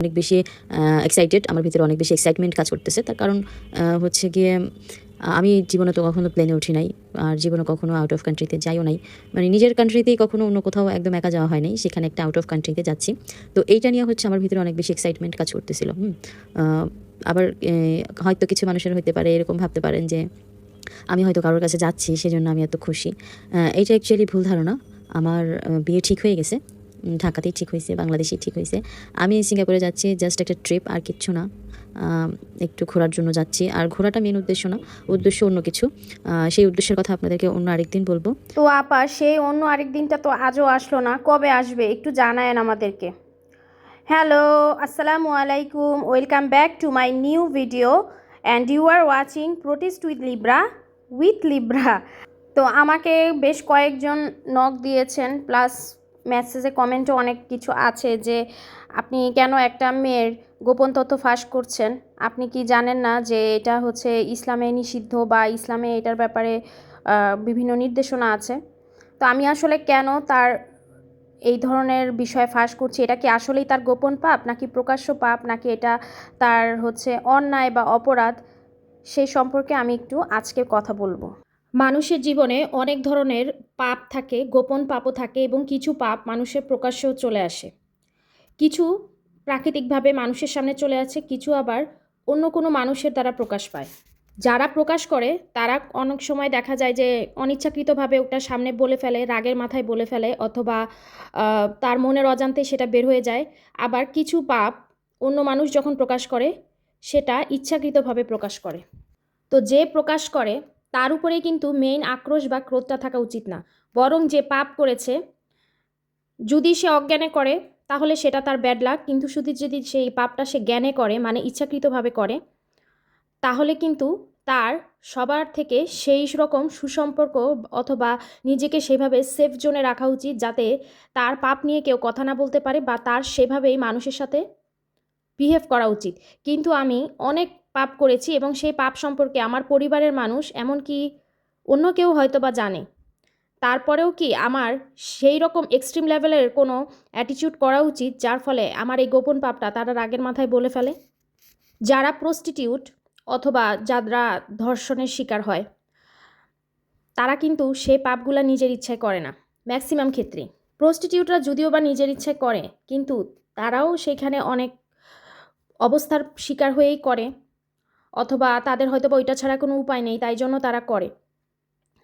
অনেক বেশি এক্সাইটেড, আমার ভিতরে অনেক বেশি এক্সাইটমেন্ট কাজ করতেছে। তার কারণ হচ্ছে গিয়ে আমি জীবনে তো কখনো প্লেনে উঠি নাই, আর জীবনে কখনো আউট অফ কান্ট্রিতে যাইও নাই, মানে নিজের কান্ট্রিতেই কখনো অন্য কোথাও একদম একা যাওয়া হয় নাই, সেখানে একটা আউট অফ কান্ট্রিতে যাচ্ছি। তো এইটা নিয়ে হচ্ছে আমার ভিতরে অনেক বেশি এক্সাইটমেন্ট কাজ করতেছিল। আবার হয়তো কিছু মানুষের হইতে পারে এরকম ভাবতে পারেন যে আমি হয়তো কারোর কাছে যাচ্ছি সেজন্য আমি এত খুশি। এইটা অ্যাকচুয়ালি ভুল ধারণা। আমার বিয়ে ঠিক হয়ে গেছে, ঢাকাতেই ঠিক হয়েছে, বাংলাদেশেই ঠিক হয়েছে। আমি সিঙ্গাপুরে যাচ্ছি জাস্ট একটা ট্রিপ, আর কিচ্ছু না। একটু ঘোরার জন্য যাচ্ছি, আর ঘোরাটা মেন উদ্দেশ্য না, উদ্দেশ্য অন্য কিছু। সেই উদ্দেশ্যের কথা আপনাদেরকে অন্য আরেকদিন বলবো। তো আপা, সেই অন্য আরেক দিনটা তো আজও আসলো না, কবে আসবে একটু জানায়েন আমাদেরকে। হ্যালো, আসসালামু আলাইকুম, welcome back to my new video and you are watching protest with Libra. তো আমাকে বেশ কয়েকজন নক দিয়েছেন, প্লাস মেসেজে কমেন্টও অনেক কিছু আছে যে আপনি কেন একটা মেয়ের গোপন তথ্য ফাঁস করছেন, আপনি কি জানেন না যে এটা হচ্ছে ইসলামে নিষিদ্ধ বা ইসলামে এটার ব্যাপারে বিভিন্ন নির্দেশনা আছে। তো আমি আসলে কেন তার এই ধরনের বিষয় ফাঁস করছি, এটা কি আসলেই তার গোপন পাপ নাকি প্রকাশ্য পাপ, নাকি এটা তার হচ্ছে অন্যায় বা অপরাধ, সেই সম্পর্কে আমি একটু আজকে কথা বলবো। মানুষের জীবনে অনেক ধরনের পাপ থাকে, গোপন পাপও থাকে, এবং কিছু পাপ মানুষের প্রকাশ্যেও চলে আসে। কিছু প্রাকৃতিকভাবে মানুষের সামনে চলে আসে, কিছু আবার অন্য কোনো মানুষের দ্বারা প্রকাশ পায়। যারা প্রকাশ করে তারা অনেক সময় দেখা যায় যে অনিচ্ছাকৃতভাবে ওটা সামনে বলে ফেলে, রাগের মাথায় বলে ফেলে, অথবা তার মনের অজান্তে সেটা বের হয়ে যায়। আবার কিছু পাপ অন্য মানুষ যখন প্রকাশ করে সেটা ইচ্ছাকৃতভাবে প্রকাশ করে। তো যে প্রকাশ করে তার উপরেই কিন্তু মেইন আক্রোশ বা ক্রোধটা থাকা উচিত না, বরং যে পাপ করেছে যদি সে অজ্ঞানে করে তাহলে সেটা তার ব্যাড লাক, কিন্তু শুধু যদি সেই পাপটা সে জ্ঞানে করে, মানে ইচ্ছাকৃতভাবে করে, তাহলে কিন্তু তার সবার থেকে সেই রকম সুসম্পর্ক অথবা নিজেকে সেভাবে সেফ জোনে রাখা উচিত, যাতে তার পাপ নিয়ে কেউ কথা না বলতে পারে, বা তার সেভাবেই মানুষের সাথে বিহেভ করা উচিত। কিন্তু আমি অনেক পাপ করেছি এবং সেই পাপ সম্পর্কে আমার পরিবারের মানুষ, এমনকি অন্য কেউ হয়তো বা জানে, তারপরেও কি আমার সেই রকম এক্সট্রিম লেভেলের কোনো অ্যাটিটিউড করা উচিত যার ফলে আমার এই গোপন পাপটা তারা রাগের মাথায় বলে ফেলে? যারা প্রস্টিটিউট অথবা যারা ধর্ষণের শিকার হয়, তারা কিন্তু সেই পাপগুলা নিজের ইচ্ছায় করে না ম্যাক্সিমাম ক্ষেত্রেই। প্রস্টিটিউটরা যদিও বা নিজের ইচ্ছায় করে, কিন্তু তারাও সেখানে অনেক অবস্থার শিকার হয়েই করে, অথবা তাদের হয়তো বা ওইটা ছাড়া কোনো উপায় নেই, তাই জন্য তারা করে।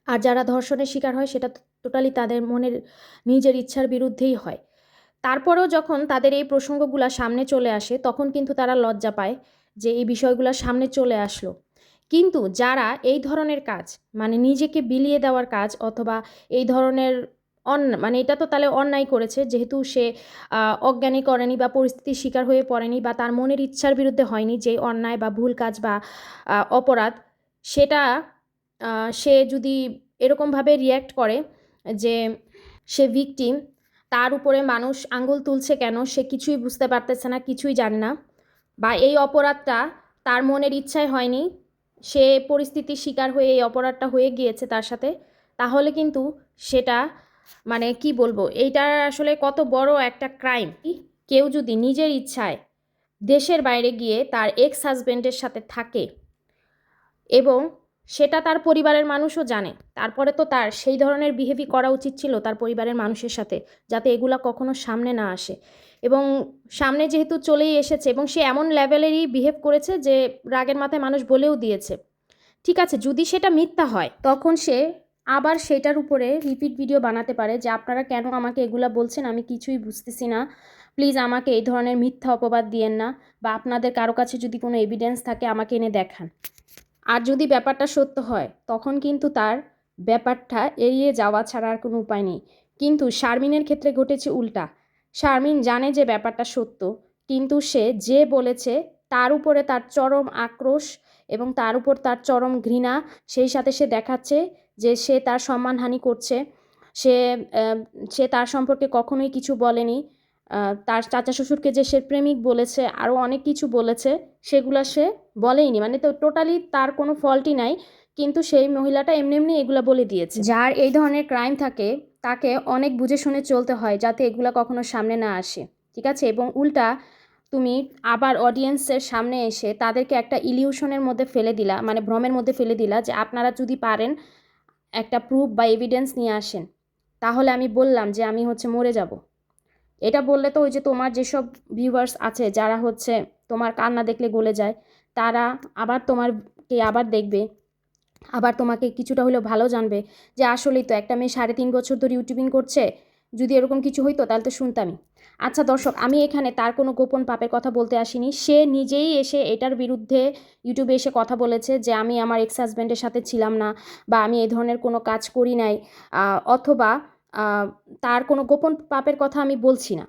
আর যারা ধর্ষণের শিকার হয় সেটা টোটালি তাদের মনের নিজের ইচ্ছার বিরুদ্ধেই হয়। তারপরেও যখন তাদের এই প্রসঙ্গগুলো সামনে চলে আসে তখন কিন্তু তারা লজ্জা পায় যে এই বিষয়গুলো সামনে চলে আসলো। কিন্তু যারা এই ধরনের কাজ, মানে নিজেকে বিলিয়ে দেওয়ার কাজ, অথবা এই ধরনের মানে এটা তো তাহলে অন্যায় করেছে, যেহেতু সে অজ্ঞানী করেনি বা পরিস্থিতির শিকার হয়ে পড়েনি বা তার মনের ইচ্ছার বিরুদ্ধে হয়নি, যে অন্যায় বা ভুল কাজ বা অপরাধ, সেটা সে যদি এরকমভাবে রিয়্যাক্ট করে যে সে ভিকটিম, তার উপরে মানুষ আঙ্গুল তুলছে কেন, সে কিছুই বুঝতে পারতেছে না, কিছুই জানে না, বা এই অপরাধটা তার মনের ইচ্ছায় হয়নি, সে পরিস্থিতির শিকার হয়ে এই অপরাধটা হয়ে গিয়েছে তার সাথে, তাহলে কিন্তু সেটা মানে কি বলবো, এইটা আসলে কত বড় একটা ক্রাইম। কেউ যদি নিজের ইচ্ছায় দেশের বাইরে গিয়ে তার এক্স হাজব্যান্ডের সাথে থাকে এবং সেটা তার পরিবারের মানুষও জানে, তারপরে তো তার সেই ধরনের বিহেভি করা উচিত ছিল তার পরিবারের মানুষের সাথে, যাতে এগুলা কখনো সামনে না আসে। এবং সামনে যেহেতু চলেই এসেছে এবং সে এমন লেভেলেরই বিহেভ করেছে যে রাগের মাথায় মানুষ বলেও দিয়েছে, ঠিক আছে, যদি সেটা মিথ্যা হয় তখন সে আবার সেটার উপরে রিপিট ভিডিও বানাতে পারে যে আপনারা কেন আমাকে এগুলা বলছেন, আমি কিছুই বুঝতেছি না, প্লিজ আমাকে এই ধরনের মিথ্যা অপবাদ দিয়েন না, বা আপনাদের কারো কাছে যদি কোনো এভিডেন্স থাকে আমাকে এনে দেখান। আর যদি ব্যাপারটা সত্য হয় তখন কিন্তু তার ব্যাপারটা এড়িয়ে যাওয়া ছাড়া আর কোনো উপায় নেই। কিন্তু শারমিনের ক্ষেত্রে ঘটেছে উল্টা। শারমিন জানে যে ব্যাপারটা সত্য, কিন্তু সে যে বলেছে তার উপরে তার চরম আক্রোশ এবং তার উপর তার চরম ঘৃণা, সেই সাথে সে দেখাচ্ছে যে সে তার সম্মানহানি করছে। সে সে তার সম্পর্কে কখনোই কিছু বলেনি। তার চাচা শ্বশুরকে যে সে প্রেমিক বলেছে, আরও অনেক কিছু বলেছে, সেগুলো সে বলেইনি, মানে তো টোটালি তার কোনো ফল্টই নাই, কিন্তু সেই মহিলাটা এমনি এমনি এগুলো বলে দিয়েছে। যার এই ধরনের ক্রাইম থাকে তাকে অনেক বুঝে শুনে চলতে হয় যাতে এগুলো কখনো সামনে না আসে, ঠিক আছে। এবং উল্টা তুমি আবার অডিয়েন্সের সামনে এসে তাদেরকে একটা ইলিউশনের মধ্যে ফেলে দিলা, মানে ভ্রমের মধ্যে ফেলে দিলা যে আপনারা যদি পারেন একটা প্রুফ বা এভিডেন্স নিয়ে আসেন, তাহলে আমি বললাম যে আমি হচ্ছে মরে যাব। এটা বললে তো ওই যে তোমার যেসব ভিউয়ার্স আছে যারা হচ্ছে তোমার কান্না দেখলে গলে যায়, তারা আবার তোমারকে আবার দেখবে, আবার তোমাকে কিছুটা হলেও ভালো জানবে যে আসলেই তো একটা মেয়ে 3.5 বছর ধরে ইউটিউবিং করছে, যদি এরকম কিছু হইতো তাহলে তো শুনতামই। আচ্ছা দর্শক, আমি এখানে তার কোনো গোপন পাপের কথা বলতে আসিনি। সে নিজেই এসে এটার বিরুদ্ধে ইউটিউবে এসে কথা বলেছে যে আমি আমার এক্স হাজব্যান্ডের সাথে ছিলাম না, বা আমি এই ধরনের কোনো কাজ করি নাই, অথবা তার কোনো গোপন পাপের কথা আমি বলছি না।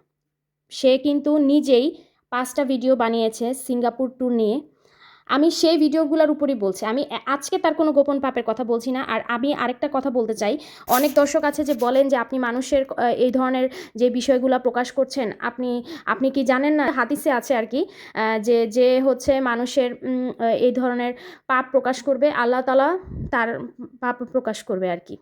সে কিন্তু নিজেই 5টা ভিডিও বানিয়েছে সিঙ্গাপুর ট্যুর নিয়ে। আমি সেই ভিডিওগুলোর উপরই বলছি, আমি আজকে তার কোনো গোপন পাপের কথা বলছি না। আর আমি আরেকটা কথা বলতে চাই, অনেক দর্শক আছে যে বলেন যে আপনি মানুষের এই ধরনের যে বিষয়গুলো প্রকাশ করছেন, আপনি কি জানেন না, হাদিসে আছে আর কি, যে যে হচ্ছে মানুষের এই ধরনের পাপ প্রকাশ করবে, আল্লাহ তাআলা তার পাপ প্রকাশ করবে আর কি।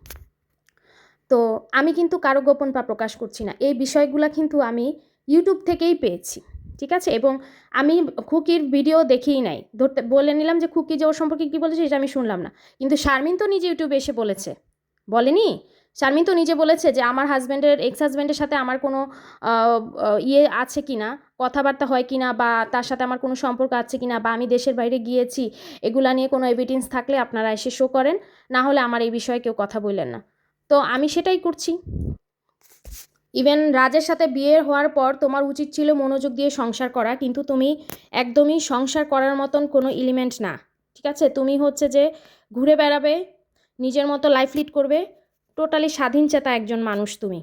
তো আমি কিন্তু কারো গোপন পাপ প্রকাশ করছি না, এই বিষয়গুলো কিন্তু আমি ইউটিউব থেকেই পেয়েছি, ঠিক আছে। এবং আমি খুকির ভিডিও দেখেই নাই, ধরতে বলে নিলাম যে খুকি যে ওর সম্পর্কে কী বলেছে সেটা আমি শুনলাম না, কিন্তু শারমিন তো নিজে ইউটিউবে এসে বলেছে, বলেনি? শারমিন তো নিজে বলেছে যে আমার এক্স হাজব্যান্ডের সাথে আমার কোনো ইয়ে আছে কি না, কথাবার্তা হয় কি না, বা তার সাথে আমার কোনো সম্পর্ক আছে কি না, বা আমি দেশের বাইরে গিয়েছি, এগুলা নিয়ে কোনো এভিডেন্স থাকলে আপনারা এসে শো করেন, না হলে আমার এই বিষয়ে কেউ কথা বললেন না। তো আমি সেটাই করছি। ইভেন রাজের সাথে বিয়ে হওয়ার পর তোমার উচিত ছিল মনোযোগ দিয়ে সংসার করা, কিন্তু তুমি একদমই সংসার করার মতন কোনো এলিমেন্ট না, ঠিক আছে। তুমি হচ্ছে যে ঘুরে বেড়াবে, নিজের মতো লাইফ লিড করবে, টোটালি স্বাধীন চেতা একজন মানুষ তুমি।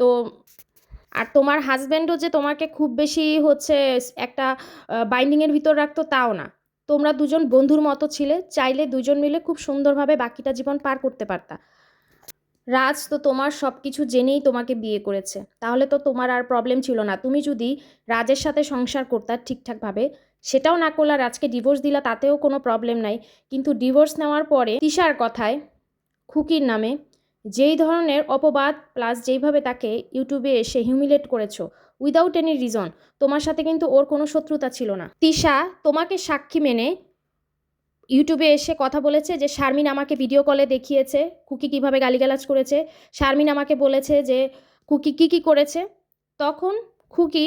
তো আর তোমার হাজব্যান্ডও যে তোমাকে খুব বেশি হচ্ছে একটা বাইন্ডিংয়ের ভিতর রাখতো তাও না, তোমরা দুজন বন্ধুর মতো ছিলে, চাইলে দুজন মিলে খুব সুন্দরভাবে বাকিটা জীবন পার করতে পারতা। রাজ তো তোমার সব কিছু জেনেই তোমাকে বিয়ে করেছে, তাহলে তো তোমার আর প্রবলেম ছিল না। তুমি যদি রাজের সাথে সংসার করতা ঠিকঠাকভাবে, সেটাও না করলা, রাজকে ডিভোর্স দিলা, তাতেও কোনো প্রবলেম নাই। কিন্তু ডিভোর্স নেওয়ার পরে তিশার কথায় খুকির নামে যেই ধরনের অপবাদ প্লাস যেইভাবে তাকে ইউটিউবে এসে হিউমিলেট করেছো উইদাউট এনি রিজন, তোমার সাথে কিন্তু ওর কোনো শত্রুতা ছিল না। তিশা তোমাকে সাক্ষী মেনে ইউটিউবে এসে কথা বলেছে যে শারমিন আমাকে ভিডিও কলে দেখিয়েছে খুকি কিভাবে গালিগালাজ করেছে, শারমিন আমাকে বলেছে যে খুকি কী করেছে। তখন খুকি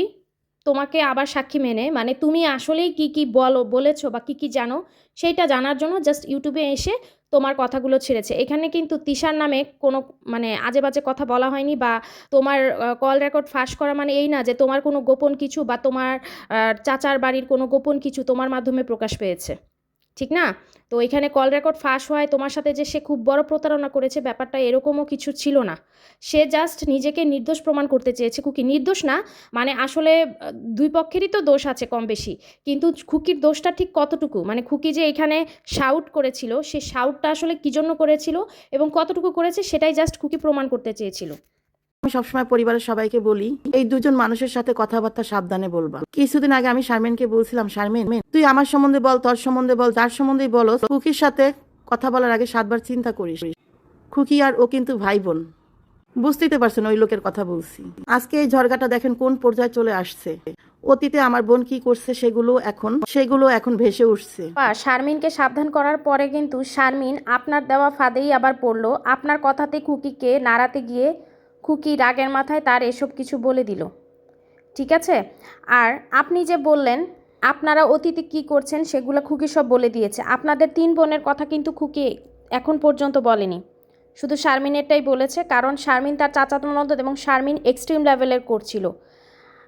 তোমাকে আবার সাক্ষী মেনে, মানে তুমি আসলেই কী বলেছো বা কী জানো সেইটা জানার জন্য জাস্ট ইউটিউবে এসে তোমার কথাগুলো ছেড়েছে। এখানে কিন্তু তিশার নামে কোনো মানে আজে বাজে কথা বলা হয়নি, বা তোমার কল রেকর্ড ফাঁস করা মানে এই না যে তোমার কোনো গোপন কিছু বা তোমার চাচার বাড়ির কোনো গোপন কিছু তোমার মাধ্যমে প্রকাশ পেয়েছে, ঠিক না? তো এখানে কল রেকর্ড ফাঁস হয় তোমার সাথে যে সে খুব বড় প্রতারণা করেছে, ব্যাপারটা এরকমও কিছু ছিল না। সে জাস্ট নিজেকে নির্দোষ প্রমাণ করতে চেয়েছে। খুকি নির্দোষ না, মানে আসলে দুই পক্ষেরই তো দোষ আছে কম বেশি, কিন্তু খুকির দোষটা ঠিক কতটুকু, মানে খুকি যে এখানে শাউট করেছিল, সে শাউটটা আসলে কী জন্য করেছিল এবং কতটুকু করেছে সেটাই জাস্ট খুকি প্রমাণ করতে চেয়েছিল। আমি সবসময় পরিবারের সবাইকে বলি এই দুজন মানুষের সাথে কথাবার্তা সাবধানে বলবা। কিছুদিন আগে আমি শারমিনকে বলছিলাম, শারমিন তুই আমার সম্বন্ধে বল, তোর সম্বন্ধে বল, যার সম্বন্ধেই বলো, খুকির সাথে কথা বলার আগে 7 বার চিন্তা করিস। খুকি আর ও কিন্তু ভাই বোন, বুঝতেই তো পারছেন ওই লোকের কথা বলছি। আজকে এই ঝড়গাটা দেখেন কোন পর্যায়ে চলে আসছে। অতীতে আমার বোন কি করছে সেগুলো এখন ভেসে উঠছে। শারমিনকে সাবধান করার পরে কিন্তু শারমিন আপনার দেওয়া ফাঁদেই আবার পড়লো। আপনার কথাতে খুকিকে নাড়াতে গিয়ে খুকি রাগের মাথায় তার এসব কিছু বলে দিল, ঠিক আছে। আর আপনি যে বললেন আপনারা অতীতে কি করছেন সেগুলো খুকি সব বলে দিয়েছে। আপনাদের 3 বোনের কথা কিন্তু খুকি এখন পর্যন্ত বলেনি, শুধু শারমিনেরটাই বলেছে, কারণ শারমিন তার চাচাতো ননদ এবং শারমিন এক্সট্রিম লেভেলের করছিল।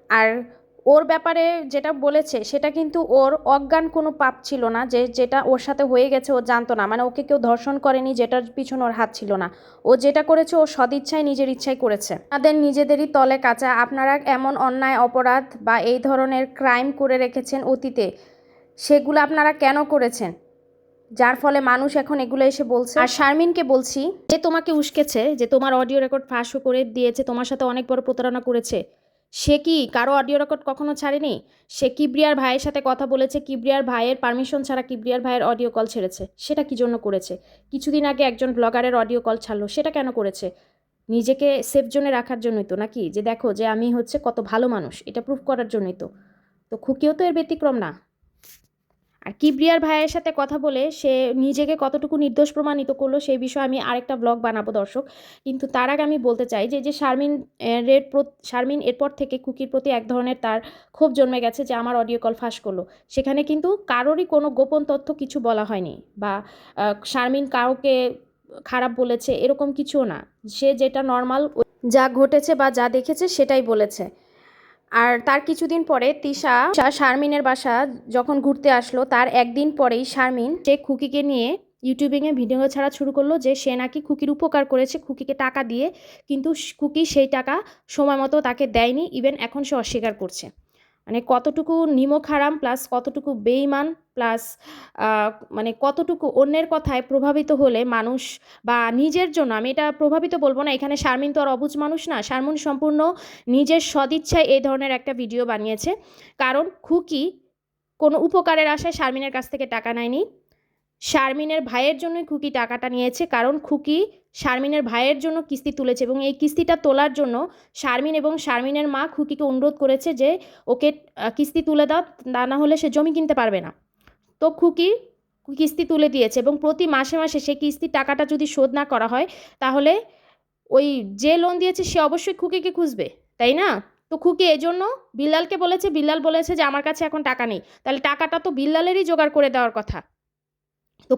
আর ওর ব্যাপারে যেটা বলেছে সেটা কিন্তু ওর অজ্ঞান কোনো পাপ ছিল না, যেটা ওর সাথে হয়ে গেছে ও জানতো না, মানে ওকে কেউ ধর্ষণ করেনি যেটার পিছনে ওর হাত ছিল না। ও যেটা করেছে ও সদিচ্ছায় নিজের ইচ্ছায় করেছে। আপনাদের নিজেদেরই তলে কাঁচা, আপনারা এমন অন্যায় অপরাধ বা এই ধরনের ক্রাইম করে রেখেছেন অতীতে, সেগুলো আপনারা কেন করেছেন, যার ফলে মানুষ এখন এগুলো এসে বলছে। আর শারমিনকে বলছি, যে তোমাকে উস্কেছে, যে তোমার অডিও রেকর্ড ফাঁসও করে দিয়েছে, তোমার সাথে অনেক বড় প্রতারণা করেছে, সে কি কারো অডিও রেকর্ড কখনো ছাড়েনি? সে কিবরিয়ার ভাইয়ের সাথে কথা বলেছে, কিবরিয়ার ভাইয়ের পারমিশন ছাড়া কিবরিয়ার ভাইয়ের অডিও কল ছেড়েছে। সেটা কি জন্য করেছে? কিছুদিন আগে একজন ব্লগারের অডিও কল ছাড়লো, সেটা কেন করেছে? নিজেকে সেফ জোনে রাখার জন্যই তো, নাকি যে দেখো যে আমি হচ্ছে কত ভালো মানুষ, এটা প্রুফ করার জন্যই তো। তো খুকিও তো এর ব্যতিক্রম না। আর কিবরিয়ার ভাইয়ের সাথে কথা বলে সে নিজেকে কতটুকু নির্দোষ প্রমাণিত করলো সেই বিষয়ে আমি আরেকটা ব্লগ বানাবো দর্শক। কিন্তু তার আগে আমি বলতে চাই যে শারমিন এরপর থেকে খুকির প্রতি এক ধরনের তার ক্ষোভ জন্মে গেছে যে আমার অডিও কল ফাঁস করলো। সেখানে কিন্তু কারোরই কোনো গোপন তথ্য কিছু বলা হয়নি বা শারমিন কাউকে খারাপ বলেছে এরকম কিছুও না। সে যেটা নর্মাল যা ঘটেছে বা যা দেখেছে সেটাই বলেছে। আর তার কিছুদিন পরে তিশা শারমিনের বাসা যখন ঘুরতে আসলো তার একদিন পরেই শারমিন সে খুকিকে নিয়ে ইউটিউবিংয়ে ভিডিও ছাড়া শুরু করলো যে সে নাকি খুকির উপকার করেছে খুকিকে টাকা দিয়ে, কিন্তু খুকি সেই টাকা সময় মতো তাকে দেয়নি। ইভেন এখন সে অস্বীকার করছে। মানে কতটুকু নিমক হারাম প্লাস কতটুকু বেঈমান প্লাস মানে কতটুকু অন্যের কথায় প্রভাবিত হলে মানুষ বা নিজের জন্য, আমি এটা প্রভাবিত বলবো না, এখানে শারমিন তো আর অবুঝ মানুষ না। শারমিন সম্পূর্ণ নিজের সদিচ্ছায় এই ধরনের একটা ভিডিও বানিয়েছে। কারণ খুকি কোনো উপকারের আশায় শারমিনের কাছ থেকে টাকা নেয়নি। শারমিনের ভাইয়ের জন্যই খুকি টাকাটা নিয়েছে, কারণ খুকি শারমিনের ভাইয়ের জন্য কিস্তি তুলেছে এবং এই কিস্তিটা তোলার জন্য শারমিন এবং শারমিনের মা খুকিকে অনুরোধ করেছে যে ওকে কিস্তি তুলে দাও, তা না হলে সে জমি কিনতে পারবে না। তো খুকি কিস্তি তুলে দিয়েছে এবং প্রতি মাসে মাসে সেই কিস্তির টাকাটা যদি শোধ না করা হয় তাহলে ওই যে লোন দিয়েছে সে অবশ্যই খুকিকে খুঁজবে, তাই না? তো খুকি এজন্য বিল্লালকে বলেছে, বিল্লাল বলেছে যে আমার কাছে এখন টাকা নেই, তাহলে টাকাটা তো বিল্লালেরই জোগাড় করে দেওয়ার কথা। তো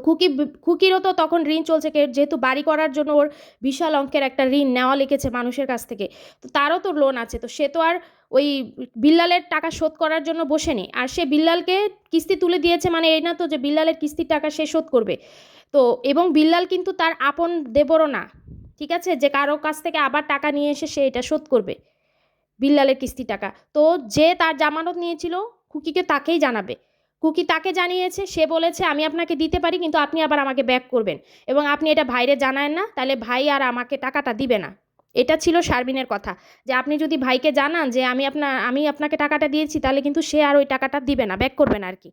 খুকিরও তো তখন ঋণ চলছে, যেহেতু বাড়ি করার জন্য ওর বিশাল অঙ্কের একটা ঋণ নেওয়া লিখেছে মানুষের কাছ থেকে, তো তারও তো লোন আছে। তো সে তো আর ওই বিল্লালের টাকা শোধ করার জন্য বসেনি। আর সে বিল্লালকে কিস্তি তুলে দিয়েছে মানে এই না তো যে বিল্লালের কিস্তির টাকা সে শোধ করবে। তো এবং বিল্লাল কিন্তু তার আপন দেবরও না, ঠিক আছে, যে কারো কাছ থেকে আবার টাকা নিয়ে এসে সে এটা শোধ করবে বিল্লালের কিস্তির টাকা। তো যে তার জামানত নিয়েছিল খুকিকে তাকেই জানাবে। খুকি তাকে জানিয়েছে, সে বলেছে আমি আপনাকে দিতে পারি কিন্তু আপনি আবার আমাকে ব্যাক করবেন এবং আপনি এটা ভাইরে জানায়েন না, তাহলে ভাই আর আমাকে টাকাটা দিবে না। এটা ছিল শারমিনের কথা, যে আপনি যদি ভাইকে জানান যে আমি আপনাকে টাকাটা দিয়েছি তাহলে কিন্তু সে আর ওই টাকাটা দিবে না, ব্যাক করবে না আর কি।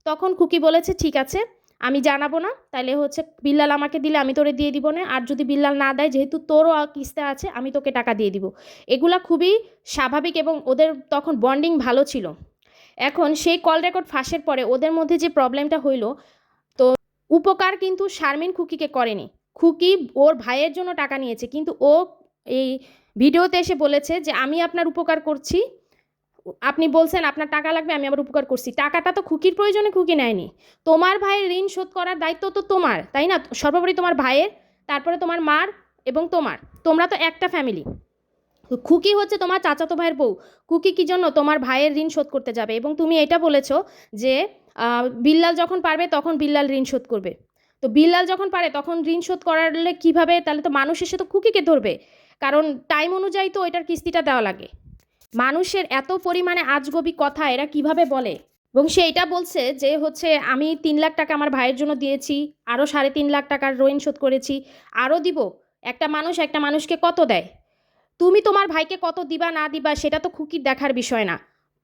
তখন খুকি বলেছে ঠিক আছে আমি জানাবো না, তাহলে হচ্ছে বিল্লাল আমাকে দিলে আমি তোরে দিয়ে দিব না, আর যদি বিল্লাল না দেয় যেহেতু তোরও কিস্তি আছে আমি তোকে টাকা দিয়ে দিব। এগুলা খুবই স্বাভাবিক এবং ওদের তখন বন্ডিং ভালো ছিল। এখন সেই কল রেকর্ড ফাঁসের পরে ওদের মধ্যে যে প্রবলেমটা হইলো, তো উপকার কিন্তু শারমিন খুকিকে করেনি, খুকি ওর ভাইয়ের জন্য টাকা নিয়েছে, কিন্তু ও এই ভিডিওতে এসে বলেছে যে আমি আপনার উপকার করছি, আপনি বলছেন আপনার টাকা লাগবে আমি আবার উপকার করছি। টাকাটা তো খুকির প্রয়োজনে খুকি নেয়নি, তোমার ভাইয়ের ঋণ শোধ করার দায়িত্ব তো তোমার, তাই না? সর্বোপরি তোমার ভাইয়ের, তারপরে তোমার মার এবং তোমরা তো একটা ফ্যামিলি। খুকি হচ্ছে তোমার চাচাতো ভাইয়ের বউ, খুকি কী জন্য তোমার ভাইয়ের ঋণ শোধ করতে যাবে? এবং তুমি এটা বলেছো যে বিল্লাল যখন পারবে তখন বিল্লাল ঋণ শোধ করবে। তো বিল্লাল যখন পারে তখন ঋণ শোধ করালে কীভাবে? তাহলে তো মানুষ এসে তো খুকিকে ধরবে, কারণ টাইম অনুযায়ী তো ওইটার কিস্তিটা দেওয়া লাগে। মানুষের এত পরিমাণে আজগবি কথা এরা কিভাবে বলে। এবং সে এটা বলছে যে হচ্ছে আমি 3 লাখ টাকা আমার ভাইয়ের জন্য দিয়েছি, আরও 3.5 লাখ টাকার ঋণ শোধ করেছি, আরও দিব। একটা মানুষকে কত দেয়? তুমি তোমার ভাইকে কত দিবা না দিবা সেটা তো খুকির দেখার বিষয় না।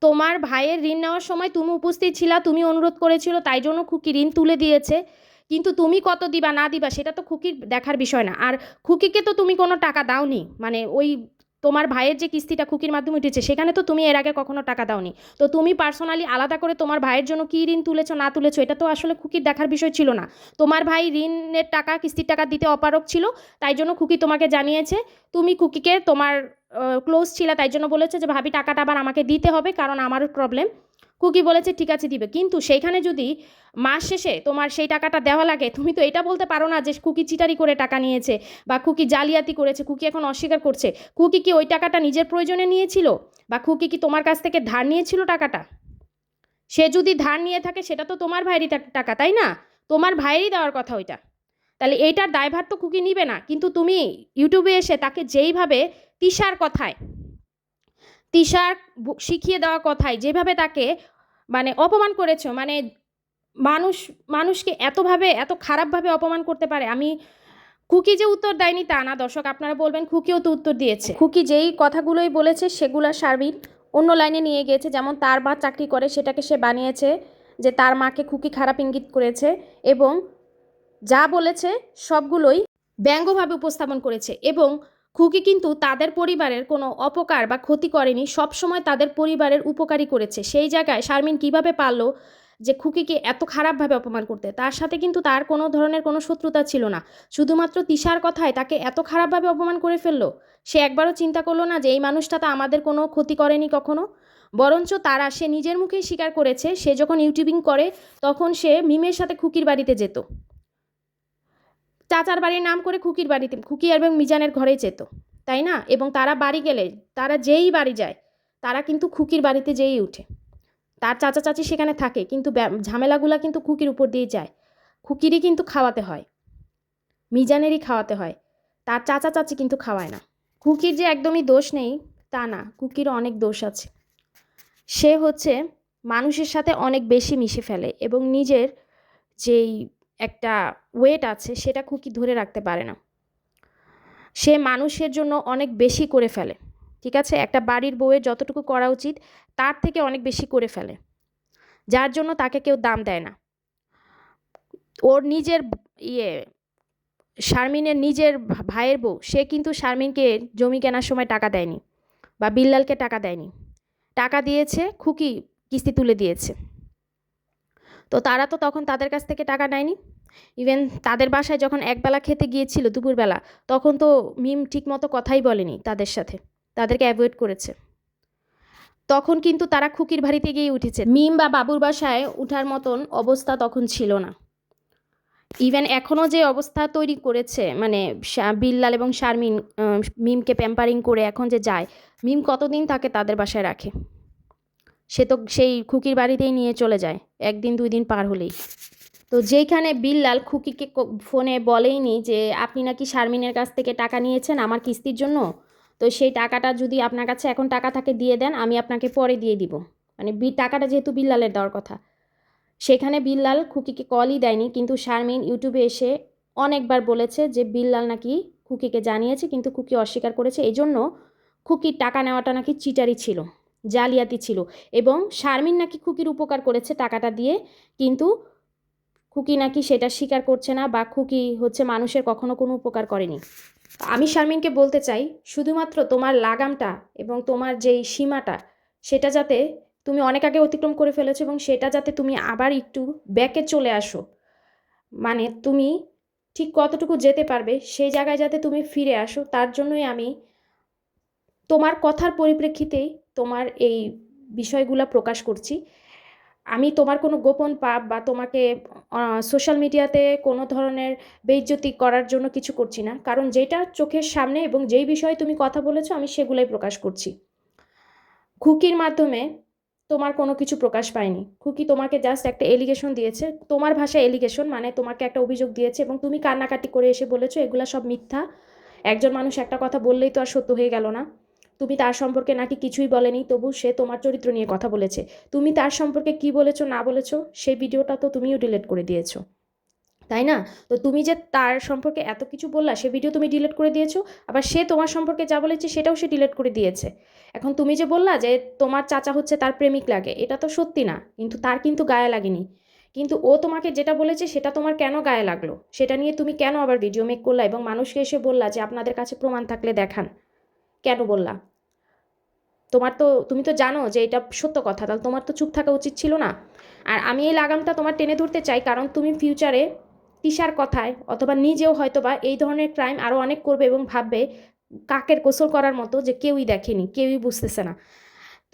তোমার ভাইয়ের ঋণ নেওয়ার সময় তুমি উপস্থিত ছিলা, তুমি অনুরোধ করেছিল, তাই জন্য খুকি ঋণ তুলে দিয়েছে, কিন্তু তুমি কত দিবা না দিবা সেটা তো খুকির দেখার বিষয় না। আর খুকিকে তো তুমি কোনো টাকা দাওনি, মানে ওই তোমার ভাইয়ের যে কিস্তিটা খুকির মাধ্যমে উঠেছে সেখানে তো তুমি এর আগে কখনো টাকা দাওনি। তো তুমি পার্সোনালি আলাদা করে তোমার ভাইয়ের জন্য কী ঋণ তুলেছো না তুলেছো এটা তো আসলে খুকির দেখার বিষয় ছিল না। তোমার ভাই ঋণের টাকা কিস্তির টাকা দিতে অপারগ ছিল, তাই জন্য খুকি তোমাকে জানিয়েছে। তুমি খুকিকে তোমার ক্লোজ ছিলা তাই জন্য বলেছে যে ভাবি টাকাটা আবার আমাকে দিতে হবে কারণ আমারও প্রবলেম। খুকি বলেছে ঠিক আছে দিবে, কিন্তু সেইখানে যদি মাস শেষে তোমার সেই টাকাটা দেওয়া লাগে, তুমি তো এটা বলতে পারো না যে খুকি চিটারি করে টাকা নিয়েছে বা খুকি জালিয়াতি করেছে। খুকি এখন অস্বীকার করছে। খুকি কি ওই টাকাটা নিজের প্রয়োজনে নিয়েছিল বা খুকি কি তোমার কাছ থেকে ধার নিয়েছিল টাকাটা? সে যদি ধার নিয়ে থাকে সেটা তো তোমার ভাইয়েরই টাকা, তাই না? তোমার ভাইয়েরই দেওয়ার কথা ওইটা, তাহলে এইটার দায়ভার তো খুকি নিবে না। কিন্তু তুমি ইউটিউবে এসে তাকে যেইভাবে তিশার শিখিয়ে দেওয়া কথায় যেভাবে তাকে মানে অপমান করেছো, মানে মানুষকে এত খারাপভাবে অপমান করতে পারে। খুকি যে উত্তর দেয়নি তা না দর্শক, আপনারা বলবেন খুকিও তো উত্তর দিয়েছে। খুকি যেই কথাগুলোই বলেছে সেগুলো শারমিন অন্য লাইনে নিয়ে গিয়েছে, যেমন তার মা চাকরি করে সেটাকে সে বানিয়েছে যে তার মাকে খুকি খারাপ ইঙ্গিত করেছে এবং যা বলেছে সবগুলোই ব্যঙ্গভাবে উপস্থাপন করেছে। এবং খুকি কিন্তু তাদের পরিবারের কোনো অপকার বা ক্ষতি করেনি, সবসময় তাদের পরিবারের উপকারই করেছে। সেই জায়গায় শারমিন কিভাবে পারলো যে খুকিকে এত খারাপভাবে অপমান করতে? তার সাথে কিন্তু তার কোনো ধরনের কোনো শত্রুতা ছিল না, শুধুমাত্র তিশার কথায় তাকে এত খারাপভাবে অপমান করে ফেললো। সে একবারও চিন্তা করলো না যে এই মানুষটা তো আমাদের কোনো ক্ষতি করেনি কখনো, বরঞ্চ সে নিজের মুখেই স্বীকার করেছে সে যখন ইউটিউবিং করে তখন সে মিমের সাথে খুকির বাড়িতে যেত, চাচার বাড়ির নাম করে খুকির বাড়িতে, খুকি এবং মিজানের ঘরেই যেত, তাই না? এবং তারা বাড়ি গেলে, তারা যেই বাড়ি যায় তারা কিন্তু খুকির বাড়িতে যেই উঠে। তার চাচা চাচি সেখানে থাকে, কিন্তু ঝামেলাগুলা কিন্তু খুকির উপর দিয়ে যায়। খুকিরই কিন্তু খাওয়াতে হয়, মিজানেরই খাওয়াতে হয়, তার চাচা চাচি কিন্তু খাওয়ায় না। খুকির যে একদমই দোষ নেই তা না, খুকিরও অনেক দোষ আছে। সে মানুষের সাথে অনেক বেশি মিশে ফেলে এবং নিজের যেই একটা ওয়েট আছে সেটা খুকি ধরে রাখতে পারে না। সে মানুষের জন্য অনেক বেশি করে ফেলে, ঠিক আছে? একটা বাড়ির বউয়ের যতটুকু করা উচিত তার থেকে অনেক বেশি করে ফেলে, যার জন্য তাকে কেউ দাম দেয় না। ওর নিজের শারমিনের নিজের ভাইয়ের বউ, সে কিন্তু শারমিনকে জমি কেনার সময় টাকা দেয়নি বা বিল্লালকে টাকা দেয়নি, টাকা দিয়েছে খুকি, কিস্তি তুলে দিয়েছে। তো তারা তো তখন তাদের কাছ থেকে টাকা নেয়নি। ইভেন তাদের বাসায় যখন একবেলা খেতে গিয়েছিল দুপুরবেলা, তখন তো মিম ঠিকমতো কথাই বলেনি তাদের সাথে, তাদেরকে অ্যাভয়েড করেছে। তখন কিন্তু তারা খুকির বাড়িতে গিয়ে উঠেছে, মিম বা বাবুর বাসায় উঠার মতন অবস্থা তখন ছিল না। ইভেন এখনও যে অবস্থা তৈরি করেছে, মানে বিল্লাল এবং শারমিন মিমকে প্যাম্পারিং করে এখন যে যায়, মিম কতদিন তাকে তাদের বাসায় রাখে? সে তো সেই খুকির বাড়িতেই নিয়ে চলে যায় একদিন দুই দিন পার হলেই। তো যেইখানে বিল্লাল খুকিকে ফোনে বলেইনি যে আপনি নাকি শারমিনের কাছ থেকে টাকা নিয়েছেন আমার কিস্তির জন্য, তো সেই টাকাটা যদি আপনার কাছে এখন টাকা থাকে দিয়ে দেন, আমি আপনাকে পরে দিয়ে দিব, মানে টাকাটা যেহেতু বিল্লালের দেওয়ার কথা। সেখানে বিল্লাল খুকিকে কলই দেয়নি, কিন্তু শারমিন ইউটিউবে এসে অনেকবার বলেছে যে বিল্লাল নাকি খুকিকে জানিয়েছে, কিন্তু খুকি অস্বীকার করেছে। এই জন্য খুকির টাকা নেওয়াটা নাকি চিটারি ছিল, জালিয়াতি ছিল, এবং শারমিন নাকি খুকির উপকার করেছে টাকাটা দিয়ে, কিন্তু খুকি নাকি সেটা স্বীকার করছে না, বা খুকি মানুষের কখনো কোনো উপকার করেনি। আমি শারমিনকে বলতে চাই, শুধুমাত্র তোমার লাগামটা এবং তোমার যেই সীমাটা, সেটা যাতে তুমি অনেক আগে অতিক্রম করে ফেলেছো, এবং সেটা যাতে তুমি আবার একটু ব্যাকে চলে আসো, মানে তুমি ঠিক কতটুকু যেতে পারবে সেই জায়গায় যাতে তুমি ফিরে আসো, তার জন্যই আমি তোমার কথার পরিপ্রেক্ষিতেই তোমার এই বিষয়গুলো প্রকাশ করছি। আমি তোমার কোনো গোপন পাপ বা তোমাকে সোশ্যাল মিডিয়াতে কোনো ধরনের বেইজ্জতি করার জন্য কিছু করছি না, কারণ যেটা চোখের সামনে এবং যেই বিষয়ে তুমি কথা বলেছো আমি সেগুলোই প্রকাশ করছি। খুকির মাধ্যমে তোমার কোনো কিছু প্রকাশ পায়নি। খুকি তোমাকে জাস্ট একটা এলিগেশন দিয়েছে, তোমার ভাষায় এলিগেশন, মানে তোমাকে একটা অভিযোগ দিয়েছে এবং তুমি কান্নাকাটি করে এসে বলেছো এগুলা সব মিথ্যা। একজন মানুষ একটা কথা বললেই তো আর সত্য হয়ে গেল না। তুমি তার সম্পর্কে নাকি কিছুই বলেনি, তবু সে তোমার চরিত্র নিয়ে কথা বলেছে। তুমি তার সম্পর্কে কি বলেছো না বলেছো সেই ভিডিওটা তো তুমিও ডিলিট করে দিয়েছো, তাই না? তো তুমি যে তার সম্পর্কে এত কিছু বললা, সে ভিডিও তুমি ডিলিট করে দিয়েছো, আবার সে তোমার সম্পর্কে যা বলেছে সেটাও সে ডিলিট করে দিয়েছে। এখন তুমি যে বললা যে তোমার চাচা তার প্রেমিক লাগে, এটা তো সত্যি না, কিন্তু তার কিন্তু গায়ে লাগেনি। কিন্তু ও তোমাকে যেটা বলেছে সেটা তোমার কেন গায়ে লাগলো, সেটা নিয়ে তুমি কেন আবার ভিডিও মেক করলা এবং মানুষকে এসে বললা যে আপনাদের কাছে প্রমাণ থাকলে দেখান? কেন বললা? তুমি তো জানো যে এটা সত্য কথা, তাহলে তোমার তো চুপ থাকা উচিত ছিল না? আর আমি এই লাগামটা তোমার টেনে ধরতে চাই, কারণ তুমি ফিউচারে তিশার কথায় অথবা নিজেও হয়তোবা এই ধরনের ক্রাইম আরও অনেক করবে এবং ভাববে কাকের গোসল করার মতো যে কেউই দেখেনি, কেউই বুঝতেছে না।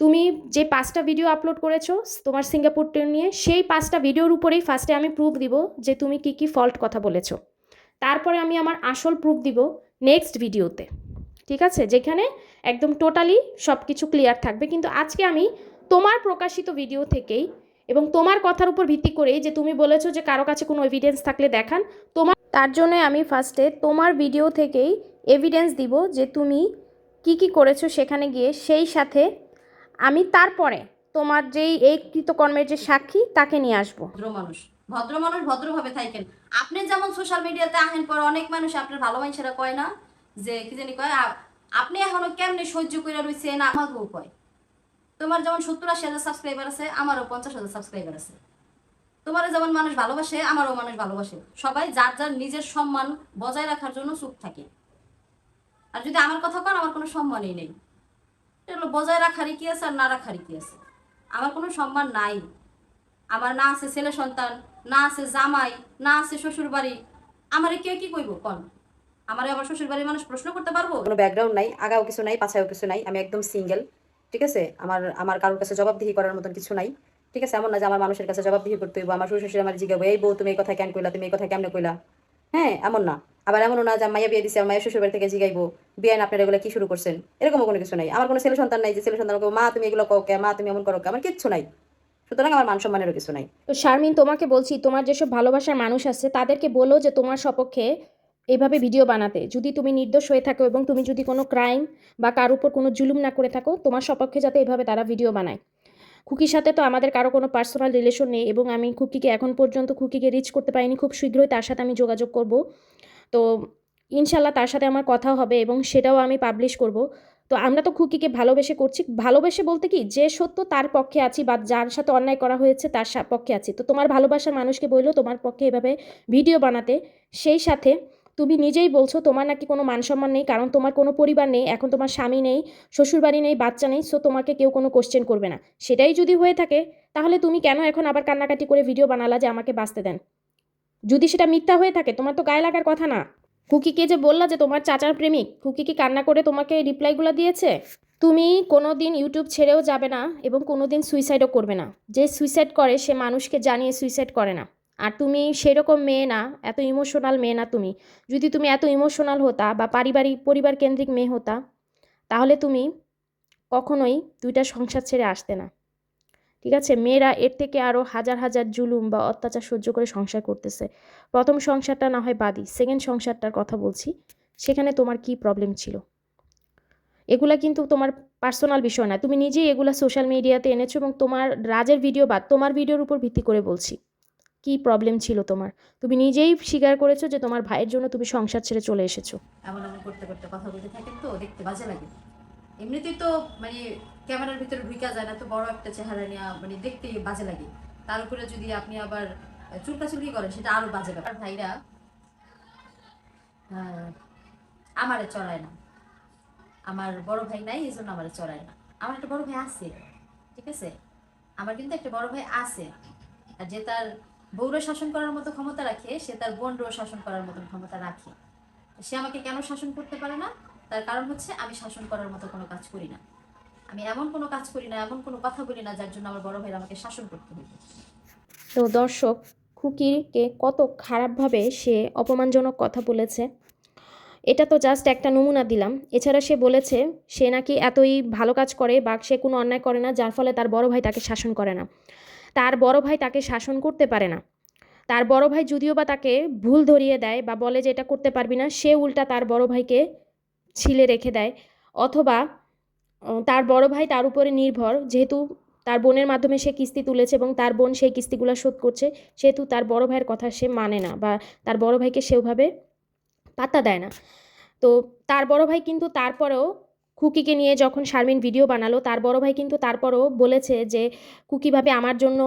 তুমি যে 5টা ভিডিও আপলোড করেছো তোমার সিঙ্গাপুর ট্রেন নিয়ে, সেই 5টা ভিডিওর উপরেই ফার্স্টে আমি প্রুফ দিব যে তুমি কি কি ফল্ট কথা বলেছো, তারপরে আমি আমার আসল প্রুফ দিব নেক্সট ভিডিওতে, ঠিক আছে? যেখানে একদম টোটালি সব কিছু ক্লিয়ার থাকবে। কিন্তু আজকে আমি তোমার প্রকাশিত ভিডিও থেকেই এবং তোমার কথার উপর ভিত্তি করেই, যে তুমি বলেছো যে কারো কাছে কোনো এভিডেন্স থাকলে দেখান, তার জন্য আমি ফার্স্টে তোমার ভিডিও থেকেই এভিডেন্স দিব যে তুমি কি কি করেছো সেখানে গিয়ে, সেই সাথে আমি তারপরে তোমার যেই এই কৃতকর্মের যে সাক্ষী তাকে নিয়ে আসবো। ভদ্র মানুষ ভদ্রভাবে থাকেন। আপনি যেমন সোশ্যাল মিডিয়াতে আহেন পর অনেক মানুষ আপনার ভালো মানুষেরা কয় না যে কি জানি কয়, আপনি এখনো কেমনে সহ্য করে রয়েছেন আমাকেও কয়। তোমার যেমন 70-80 সাবস্ক্রাইবার আছে, আমারও 50,000 সাবস্ক্রাইবার আছে। তোমার যেমন মানুষ ভালোবাসে আমারও মানুষ ভালোবাসে। সবাই যার যার নিজের সম্মান বজায় রাখার জন্য চুপ থাকে। আর যদি আমার কথা কন, আমার কোনো সম্মানই নেই। এটা হলো বজায় রাখারই কি আছে আর না রাখারই কি আছে। আমার কোনো সম্মান নাই। আমার না আছে ছেলে সন্তান, না আছে জামাই, না আছে শ্বশুর বাড়ি। আমারে কে কি কইব কন? আমারে আমার শ্বশুর বাড়ির মানুষ প্রশ্ন করতে পারবো? কোনো ব্যাকগ্রাউন্ড নাই, আগাও কিছু নাই, পাছাও কিছু নাই, আমি একদম সিঙ্গেল। ঠিক আছে, আমার আমার কারোর কাছে জবাবদিহি করার মতন কিছু নাই। ঠিক আছে, এমন না যে আমার মানুষের কাছে জবাবদিহি করতে হইব, আমার শ্বশুর শাশুড়ি আমার জিগাবো এই বউ তুমি এই কথা কেন কইলা, তুমি এই কথা কেমনে কইলা। হ্যাঁ, এমন না। আবার এমনও না যে মাইয়া বিয়ে দিছে, আমার মায়ের শ্বশুর বাড়ি থেকে জিগাইবো বিয়ান আপনারা এগুলো কি শুরু করছেন, এরকমও কোনো কিছু নাই। আমার কোনো ছেলে সন্তান নাই যে ছেলে সন্তান মা তুমি এগুলো কও কে, মা তুমি এমন করো কে, আমার কিচ্ছু নাই। সুতরাং আমার মান সম্মানেরও কিছু নাই। তো শারমিন, তোমাকে বলছি, তোমার যেসব ভালোবাসার মানুষ আছে তাদেরকে বলো যে তোমার সপক্ষে এভাবে ভিডিও বানাতে। যদি তুমি নির্দোষ হয়ে থাকো এবং তুমি যদি কোনো ক্রাইম বা কার উপর কোনো জুলুম না করে থাকো, তোমার সপক্ষে যাতে এভাবে তারা ভিডিও বানায়। খুকির সাথে তো আমাদের কারো কোনো পার্সোনাল রিলেশন নেই এবং আমি খুকিকে এখন পর্যন্ত রিচ করতে পারিনি। খুব শীঘ্রই তার সাথে আমি যোগাযোগ করব। তো ইনশাল্লাহ তার সাথে আমার কথা হবে এবং সেটাও আমি পাবলিশ করব। তো আমরা তো খুকিকে ভালোবেসে করছি। ভালোবেসে বলতে কি, যে সত্য তার পক্ষে আছি বা যার সাথে অন্যায় করা হয়েছে তার পক্ষে আছি। তো তোমার ভালোবাসার মানুষকে বললো তোমার পক্ষে এভাবে ভিডিও বানাতে। সেই সাথে তুমি নিজেই বলছো তোমার নাকি কোনো মান সম্মান নেই, কারণ তোমার কোনো পরিবার নেই, এখন তোমার স্বামী নেই, শ্বশুরবাড়ি নেই, বাচ্চা নেই, সো তোমাকে কেউ কোনো কোশ্চেন করবে না। সেটাই যদি হয়ে থাকে তাহলে তুমি কেন এখন আবার কান্নাকাটি করে ভিডিও বানালা যে আমাকে বাঁচতে দেন? যদি সেটা মিথ্যা হয়ে থাকে তোমার তো গায়ে লাগার কথা না। খুকিকে যে বললা যে তোমার চাচার প্রেমিক, খুকি কি কান্না করে তোমাকে রিপ্লাইগুলো দিয়েছে? তুমি কোনো দিন ইউটিউব ছেড়েও যাবে না এবং কোনো দিন সুইসাইডও করবে না। যে সুইসাইড করে সে মানুষকে জানিয়ে সুইসাইড করে না। আর তুমি সেরকম মেয়ে না, এত ইমোশনাল মেয়ে না তুমি। যদি তুমি এত ইমোশনাল হতা বা পরিবার কেন্দ্রিক মেয়ে হতা, তাহলে তুমি কখনোই দুইটা সংসার ছেড়ে আসতে না। ঠিক আছে, মেয়েরা এর থেকে আরও হাজার হাজার জুলুম বা অত্যাচার সহ্য করে সংসার করতেছে। প্রথম সংসারটা না হয় বাদই, সেকেন্ড সংসারটার কথা বলছি, সেখানে তোমার কি প্রবলেম ছিল? এগুলা কিন্তু তোমার পার্সোনাল বিষয় না, তুমি নিজেই এগুলা সোশ্যাল মিডিয়াতে এনেছো এবং তোমার রাজের ভিডিও বা তোমার ভিডিওর উপর ভিত্তি করে বলছি কি প্রবলেম ছিল তোমার। তুমি নিজেই স্বীকার করেছো যে তোমার ভাইয়ের জন্য তুমি সংসার ছেড়ে চলে এসেছো। এমন এমন করতে করতে কথা বলতে থাকেন তো দেখতে বাজে লাগে। এমনিতেই তো মানে ক্যামেরার ভিতরে ঢুকা যায় না, তো বড় একটা চেহারা নিয়ে মানে দেখতে বাজে লাগে। তার উপরে যদি আপনি আবার চুলকাচুলকি করেন, সেটা আরো বাজে ব্যাপার। ভাইরা আমারে চড়ায় না, আমার বড় ভাই নাই, এই জন্য আমারে চড়ায় না। আমার একটা বড় ভাই আছে, ঠিক আছে, আমার কিন্তু একটা বড় ভাই আছে। আর যে তার বউরে শাসন করার মতো ক্ষমতা রাখে, সে তার বোনরেও শাসন করার মতন ক্ষমতা রাখে। সে আমাকে কেন শাসন করতে পারে না? তার কারণ হচ্ছে আমি শাসন করার মতো কোনো কাজ করি না। আমি এমন কোনো কাজ করি না, এমন কোনো কথা বলি না যার জন্য আমার বড় ভাইরা আমাকে শাসন করতে হবে। তো দর্শক, খুকিকে কত খারাপভাবে সে অপমানজনক কথা বলেছে, এটা তো জাস্ট একটা নমুনা দিলাম। এছাড়া সে বলেছে সে নাকি এতই ভালো কাজ করে বা সে কোনো অন্যায় করে না, যার ফলে তার বড় ভাই তাকে শাসন করে না। তার বড় ভাই তাকে শাসন করতে পারে না। তার বড় ভাই যদিও বা তাকে ভুল ধরিয়ে দেয় বা বলে যে এটা করতে পারবি না, সে উল্টা তার বড় ভাইকে ছিলে রেখে দেয়। অথবা তার বড় ভাই তার উপরে নির্ভর, যেহেতু তার বোনের মাধ্যমে সে কিস্তি তুলেছে এবং তার বোন সেই কিস্তিগুলো শোধ করছে, সেহেতু তার বড় ভাইয়ের কথা সে মানে না বা তার বড় ভাইকে সেভাবে পাত্তা দেয় না। তো তার বড় ভাই কিন্তু তারপরেও খুকিকে নিয়ে যখন শারমিন ভিডিও বানালো, তার বড় ভাই কিন্তু তারপরেও বলেছে যে খুকিভাবে আমার জন্য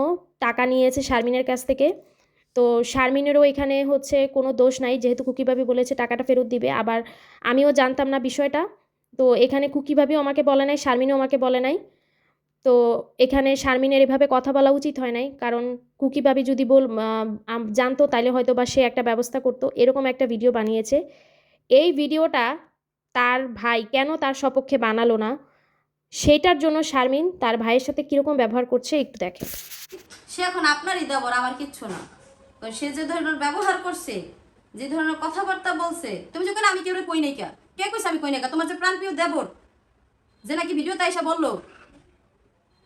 টাকা নিয়েছে শারমিনের কাছ থেকে। তো শারমিনেরও এখানে হচ্ছে কোনো দোষ নাই, যেহেতু খুকিভাবি বলেছে টাকাটা ফেরত দিবে। আবার আমিও জানতাম না বিষয়টা, তো এখানে খুকিভাবিও আমাকে বলে নাই, শারমিনও আমাকে বলে নাই। তো এখানে শারমিনের এভাবে কথা বলা উচিত হয় নাই, কারণ খুকিভাবি যদি জানতো তাহলে হয়তো বা সে একটা ব্যবস্থা করতো। এরকম একটা ভিডিও বানিয়েছে। এই ভিডিওটা তার ভাই কেন তার সপক্ষে বানালো না, সেইটার জন্য শারমিন তার ভাইয়ের সাথে কীরকম ব্যবহার করছে একটু দেখে। সে এখন আপনারই দেবর, আমার কিচ্ছু না। তো সে যে ধরনের ব্যবহার করছে, যে ধরনের কথাবার্তা বলছে, তুমি যখন আমি কেউ কই নাই, কে কইছে আমি কই নাই? তোমার যে প্রাণপ্রিয় দেবর যে নাকি ভিডিওতে এসে বললো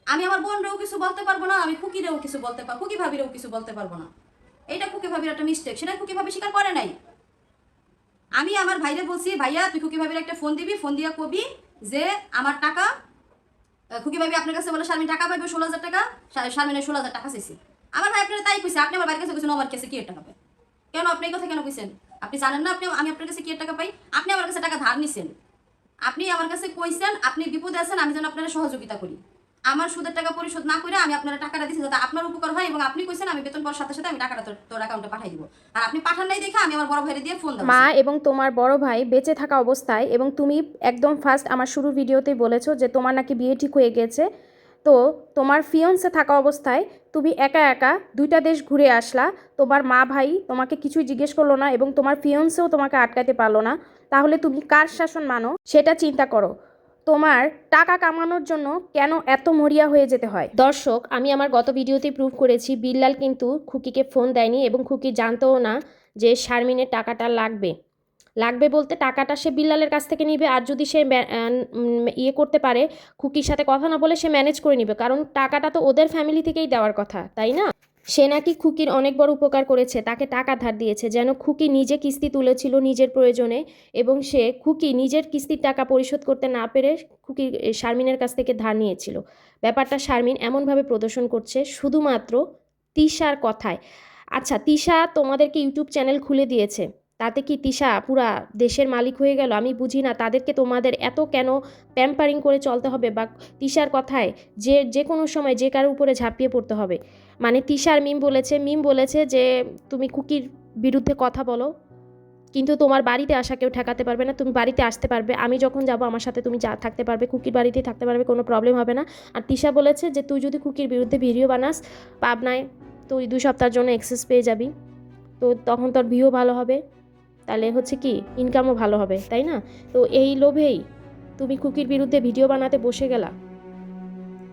আমি আমার বোনরেও কিছু বলতে পারবো না, আমি খুকিরেও কিছু বলতে পারবো, খুকি ভাবিরেও কিছু বলতে পারবো না, এইটা খুকি ভাবির একটা মিস্টেক। সেটা খুকি ভাবি স্বীকার করে নাই। আমি আমার ভাইরে বলছি, ভাইয়া তুই খুকি ভাবির একটা ফোন দিবি, ফোন দিয়া কবি যে আমার টাকা, খুকি ভাবি আপনার কাছে বলে শারমিন টাকা পাইবে 16,000 টাকা, শারমিনের 16,000 টাকা চাইছি। আমার ভাই আপনার তাই কইছে, আপনি আমার বাড়ির কাছে কইছেন আমার কাছে কি টাকা পাই? কেন আপনি এই কথা কেন কইছেন? আপনি জানেন না আমি আপনার কাছে কি টাকা পাই? আপনি আমার কাছে টাকা ধার নিছেন, আপনি আমার কাছে কইছেন আপনি বিপদে আছেন, আমি যেন আপনার সহযোগিতা করি। আমার সুদের টাকা পরিশোধ না করে আমি আপনার টাকাটা দিচ্ছি যাতে আপনার উপকার হয়, এবং আপনি কইছেন আমি বেতন পাওয়ার সাথে সাথে আমি টাকাটা তোর অ্যাকাউন্টে পাঠিয়ে দিব। আর আপনি পাঠান নাই দেখে আমি আমার বড় ভাইরে দিয়ে ফোন দেব। মা এবং তোমার বড় ভাই বেঁচে থাকা অবস্থায়, এবং তুমি একদম ফার্স্ট আমার শুরুর ভিডিওতেই বলেছো যে তোমার নাকি বিয়ে ঠিক হয়ে গেছে, তো তোমার ফিয়ন্সে থাকা অবস্থায় তুমি একা একা 2টা দেশ ঘুরে আসলা, তোমার মা ভাই তোমাকে কিছুই জিজ্ঞেস করলো না এবং তোমার ফিয়ন্সেও তোমাকে আটকাতে পারলো না, তাহলে তুমি কার শাসন মানো সেটা চিন্তা করো। তোমার টাকা কামানোর জন্য কেন এত মরিয়া হয়ে যেতে হয়? দর্শক, আমি আমার গত ভিডিওতে প্রুভ করেছি বিল্লাল কিন্তু খুকিকে ফোন দেয়নি এবং খুকি জানতও না যে শারমিনের টাকাটা লাগবে বলতে টাকাটা সে বিল্লালের কাছ থেকে নিবে, আর যদি সে ইয়ে করতে পারে, খুকির সাথে কথা না বলে সে ম্যানেজ করে নিবে, কারণ টাকাটা তো ওদের ফ্যামিলি থেকেই দেওয়ার কথা, তাই না? সে নাকি খুকির অনেক বড় উপকার করেছে, তাকে টাকা ধার দিয়েছে, যেন খুকি নিজে কিস্তি তুলেছিল নিজের প্রয়োজনে, এবং সে খুকি নিজের কিস্তির টাকা পরিশোধ করতে না পেরে খুকি শারমিনের কাছ থেকে ধার নিয়েছিল। ব্যাপারটা শারমিন এমনভাবে প্রদর্শন করছে শুধুমাত্র তিশার কথায়। আচ্ছা, তিশা তোমাদেরকে ইউটিউব চ্যানেল খুলে দিয়েছে, তাতে কি তিশা পুরা দেশের মালিক হয়ে গেল? আমি বুঝি না তাদেরকে তোমাদের এত কেন প্যাম্পারিং করে চলতে হবে, বা তিশার কথায় যে কোনো সময় যে কারোর উপরে ঝাঁপিয়ে পড়তে হবে। মানে তিশার মিম বলেছে যে তুমি খুকির বিরুদ্ধে কথা বলো, কিন্তু তোমার বাড়িতে আসা কেউ ঠেকাতে পারবে না, তুমি বাড়িতে আসতে পারবে, আমি যখন যাব আমার সাথে তুমি থাকতে পারবে, খুকির বাড়িতেই থাকতে পারবে, কোনো প্রবলেম হবে না। আর তিশা বলেছে যে তুই যদি খুকির বিরুদ্ধে ভিডিও বানাস পাবনায়, তুই 2 সপ্তাহের জন্য অ্যাক্সেস পেয়ে যাবি, তো তখন তোর ভিউ ভালো হবে, তাহলে হচ্ছে কি ইনকামও ভালো হবে, তাই না? তো এই লোভেই তুমি খুকির বিরুদ্ধে ভিডিও বানাতে বসে গেলা।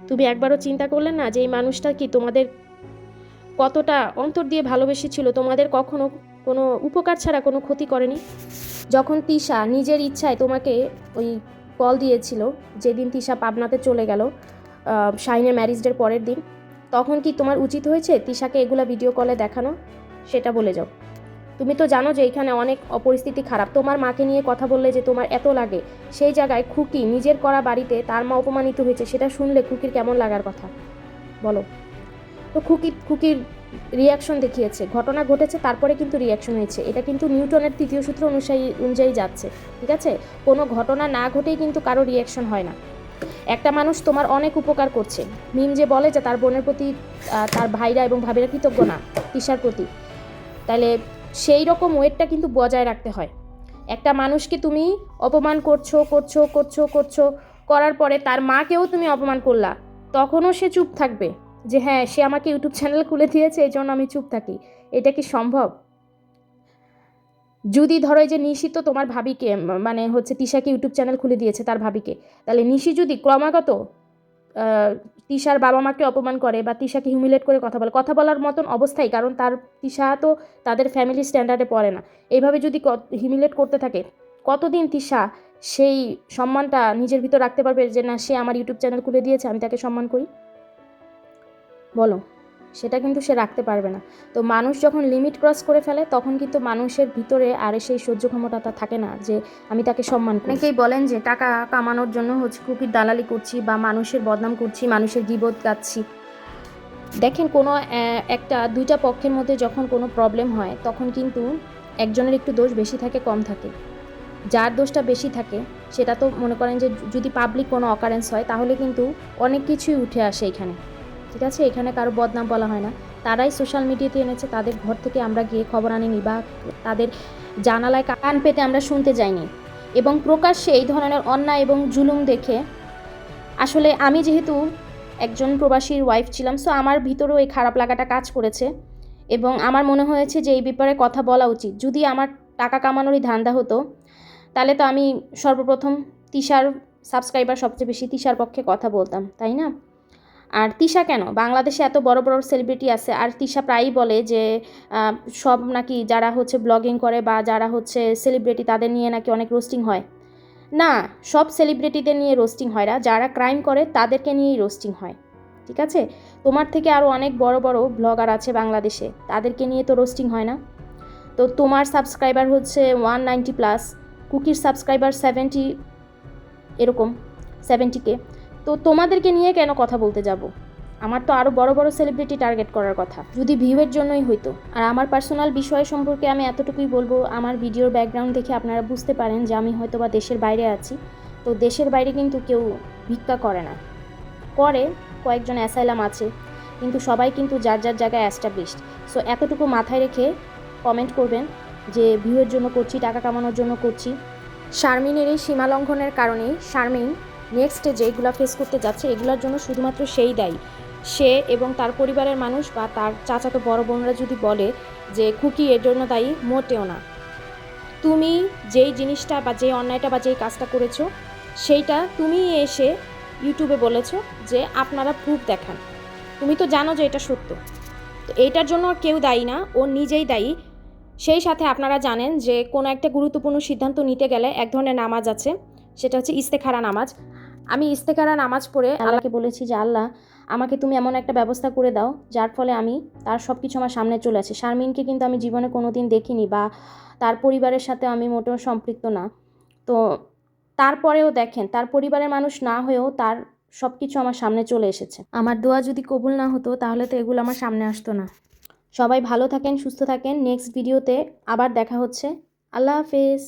তুমি একবারও চিন্তা করলে না যে এই মানুষটা কি তোমাদের কতটা অন্তর দিয়ে ভালোবেসেছিল, তোমাদের কখনো কোনো উপকার ছাড়া কোনো ক্ষতি করেনি? যখন তিশা নিজের ইচ্ছায় তোমাকে ওই কল দিয়েছিল, যেদিন তিশা পাবনাতে চলে গেল শাহিনের ম্যারেজ ডের পরের দিন, তখন কি তোমার উচিত হয়েছে তিশাকে এগুলা ভিডিও কলে দেখানো? সেটা বলে যাও। তুমি তো জানো যে এখানে অনেক পরিস্থিতি খারাপ, তোমার মাকে নিয়ে কথা বললে যে তোমার এত লাগে, সেই জায়গায় খুকি নিজের করা বাড়িতে তার মা অপমানিত হয়েছে, সেটা শুনলে খুকির কেমন লাগার কথা বলো? তো খুকির রিয়াকশন দেখিয়েছে, ঘটনা ঘটেছে তারপরে কিন্তু রিয়াকশন হয়েছে, এটা কিন্তু নিউটনের 3য় সূত্র অনুযায়ী যাচ্ছে, ঠিক আছে? কোনো ঘটনা না ঘটেই কিন্তু কারো রিয়াকশন হয় না। একটা মানুষ তোমার অনেক উপকার করছে, মিম যে বলে যে তার বোনের প্রতি তার ভাইরা এবং ভাবিরা কৃতজ্ঞ না তিশার প্রতি, তাহলে সেই রকম ওয়েটটা কিন্তু বজায় রাখতে হয়। একটা মানুষকে তুমি অপমান করছো করার পরে তার মাকেও তুমি অপমান করলা, তখনও সে চুপ থাকবে যে হ্যাঁ সে আমাকে ইউটিউব চ্যানেল খুলে দিয়েছে এই জন্য আমি চুপ থাকি? এটা কি সম্ভব? যদি ধরো এই যে নিশি তো তোমার ভাবিকে মানে হচ্ছে তিশাকে ইউটিউব চ্যানেল খুলে দিয়েছে তার ভাবিকে, তাহলে নিশি যদি ক্রমাগত তিশার বাবা মাকে অপমান করে বা তিশাকে হিউমিলেট করে কথা বলার মতন অবস্থায়, কারণ তার তিশা তো তাদের ফ্যামিলি স্ট্যান্ডার্ডে পড়ে না, এইভাবে যদি হিউমিলেট করতে থাকে, কতদিন তিশা সেই সম্মানটা নিজের ভিতর রাখতে পারবে যে না সে আমার ইউটিউব চ্যানেল খুলে দিয়েছে আমি তাকে সম্মান করি? বলো, সেটা কিন্তু সে রাখতে পারবে না। তো মানুষ যখন লিমিট ক্রস করে ফেলে তখন কিন্তু মানুষের ভিতরে আর সেই সহ্য ক্ষমতাটা থাকে না যে আমি তাকে সম্মান করি। অনেকেই বলেন যে টাকা কামানোর জন্য হচ্ছে খুকির দালালি করছি বা মানুষের বদনাম করছি, মানুষের গীবত গাচ্ছি। দেখেন, কোনো একটা 2টা পক্ষের মধ্যে যখন কোনো প্রবলেম হয় তখন কিন্তু একজনের একটু দোষ বেশি থাকে কম থাকে, যার দোষটা বেশি থাকে সেটা তো মনে করেন যে যদি পাবলিক কোনো অকারেন্স হয় তাহলে কিন্তু অনেক কিছুই উঠে আসে এখানে, ঠিক আছে? এখানে কারো বদনাম বলা হয় না, তারাই সোশ্যাল মিডিয়াতে এনেছে, তাদের ঘর থেকে আমরা গিয়ে খবর আনিনি বা তাদের জানালায় কান পেতে আমরা শুনতে যাইনি, এবং প্রকাশ্যে এই ধরনের অন্যায় এবং জুলুম দেখে আসলে আমি যেহেতু একজন প্রবাসীর ওয়াইফ ছিলাম, সো আমার ভিতরেও এই খারাপ লাগাটা কাজ করেছে, এবং আমার মনে হয়েছে যে এই ব্যাপারে কথা বলা উচিত। যদি আমার টাকা কামানোরই ধান্দা হতো তাহলে তো আমি সর্বপ্রথম তিশার সাবস্ক্রাইবার সবচেয়ে বেশি, তিশার পক্ষে কথা বলতাম, তাই না? আর তিশা কেন, বাংলাদেশে এত বড় বড় সেলিব্রিটি আছে, আর তিশা প্রায়ই বলে যে সব নাকি যারা হচ্ছে ব্লগিং করে বা যারা হচ্ছে সেলিব্রিটি তাদের নিয়ে নাকি অনেক রোস্টিং হয়। না, সব সেলিব্রিটিদের নিয়ে রোস্টিং হয় না, যারা ক্রাইম করে তাদেরকে নিয়েই রোস্টিং হয়, ঠিক আছে? তোমার থেকে আরও অনেক বড় বড় ব্লগার আছে বাংলাদেশে, তাদেরকে নিয়ে তো রোস্টিং হয় না। তো তোমার সাবস্ক্রাইবার হচ্ছে 190+, কুকির সাবস্ক্রাইবার 70, এরকম 70K, তো তোমাদেরকে নিয়ে কেন কথা বলতে যাব? আমার তো আরও বড় বড় সেলিব্রিটি টার্গেট করার কথা, যদি ভিউয়ের জন্যই হইতো। আর আমার পার্সোনাল বিষয় সম্পর্কে আমি এতটুকুই বলবো, আমার ভিডিওর ব্যাকগ্রাউন্ড দেখে আপনারা বুঝতে পারেন যে আমি হয়তো বা দেশের বাইরে আছি, তো দেশের বাইরে কিন্তু কেউ ভিক্ষা করে না, করে কয়েকজন অ্যাসাইলাম আছে, কিন্তু সবাই কিন্তু যার যার জায়গায় অ্যাস্টাবলিশড। সো এতটুকু মাথায় রেখে কমেন্ট করবেন যে ভিউয়ের জন্য করছি, টাকা কামানোর জন্য করছি। শারমিনের এই সীমা লঙ্ঘনের কারণেই শারমিন নেক্সটে যেগুলো ফেস করতে যাচ্ছে এগুলোর জন্য শুধুমাত্র সেই দায়ী। সে এবং তার পরিবারের মানুষ বা তার চাচাতো বড় বোনরা যদি বলে যে খুকি এর জন্য দায়ী, মোটেও না। তুমি যেই জিনিসটা বা যেই অন্যায়টা বা যেই কাজটা করেছো সেইটা তুমি এসে ইউটিউবে বলেছো যে আপনারা প্রুফ দেখান। তুমি তো জানো যে এটা সত্য, তো এইটার জন্য আর কেউ দায়ী না, ও নিজেই দায়ী। সেই সাথে আপনারা জানেন যে কোনো একটা গুরুত্বপূর্ণ সিদ্ধান্ত নিতে গেলে এক ধরনের নামাজ আছে, সেটা হচ্ছে ইস্তেখারা নামাজ। আমি ইস্তেখারা নামাজ পড়ে আল্লাহকে বলেছি যে আল্লাহ আমাকে তুমি এমন একটা ব্যবস্থা করে দাও যার ফলে আমি তার সব কিছু আমার সামনে চলে আসে। শারমিনকে কিন্তু আমি জীবনে কোনো দিন দেখিনি বা তার পরিবারের সাথে আমি মোটেও সম্পৃক্ত না। তো তারপরেও দেখেন, তার পরিবারের মানুষ না হয়েও তার সব কিছু আমার সামনে চলে এসেছে। আমার দোয়া যদি কবুল না হতো তাহলে তো এগুলো আমার সামনে আসতো না। সবাই ভালো থাকেন, সুস্থ থাকেন। নেক্সট ভিডিওতে আবার দেখা হচ্ছে। আল্লাহ হাফেজ।